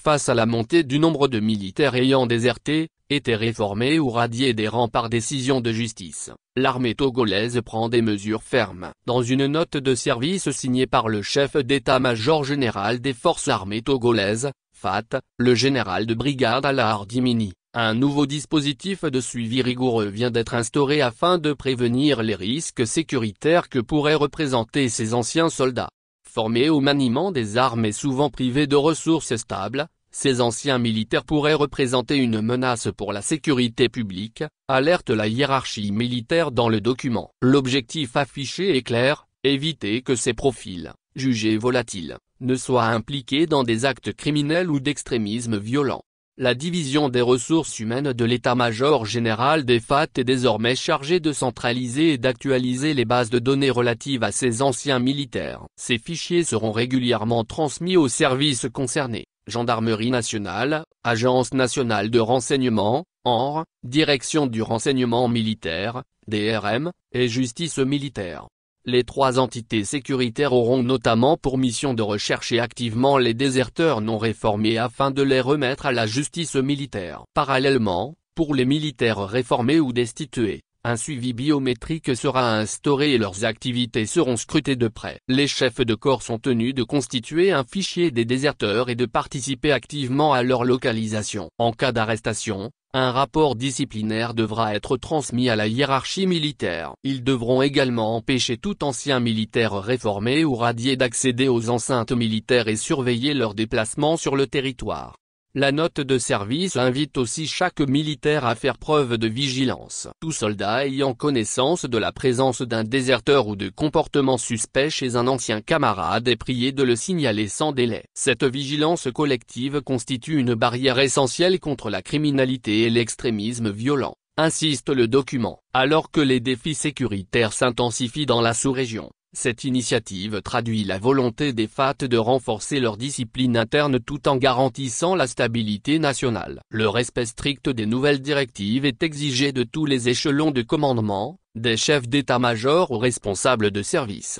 face à la montée du nombre de militaires ayant déserté, été réformés ou radiés des rangs par décision de justice, l'armée togolaise prend des mesures fermes. Dans une note de service signée par le chef d'état-major général des forces armées togolaises, FAT, le général de brigade Alaa Dimini, un nouveau dispositif de suivi rigoureux vient d'être instauré afin de prévenir les risques sécuritaires que pourraient représenter ces anciens soldats. Formés au maniement des armes et souvent privés de ressources stables, ces anciens militaires pourraient représenter une menace pour la sécurité publique, alerte la hiérarchie militaire dans le document. L'objectif affiché est clair, éviter que ces profils, jugés volatiles, ne soient impliqués dans des actes criminels ou d'extrémisme violent. La division des ressources humaines de l'état-major général des FAT est désormais chargée de centraliser et d'actualiser les bases de données relatives à ces anciens militaires. Ces fichiers seront régulièrement transmis aux services concernés, Gendarmerie nationale, Agence nationale de renseignement, ANR, Direction du renseignement militaire, DRM, et Justice militaire. Les trois entités sécuritaires auront notamment pour mission de rechercher activement les déserteurs non réformés afin de les remettre à la justice militaire. Parallèlement, pour les militaires réformés ou destitués, un suivi biométrique sera instauré et leurs activités seront scrutées de près. Les chefs de corps sont tenus de constituer un fichier des déserteurs et de participer activement à leur localisation. En cas d'arrestation, un rapport disciplinaire devra être transmis à la hiérarchie militaire. Ils devront également empêcher tout ancien militaire réformé ou radié d'accéder aux enceintes militaires et surveiller leurs déplacements sur le territoire. La note de service invite aussi chaque militaire à faire preuve de vigilance. Tout soldat ayant connaissance de la présence d'un déserteur ou de comportement suspect chez un ancien camarade est prié de le signaler sans délai. Cette vigilance collective constitue une barrière essentielle contre la criminalité et l'extrémisme violent, insiste le document. Alors que les défis sécuritaires s'intensifient dans la sous-région, cette initiative traduit la volonté des FAT de renforcer leur discipline interne tout en garantissant la stabilité nationale. Le respect strict des nouvelles directives est exigé de tous les échelons de commandement, des chefs d'état-major aux responsables de service.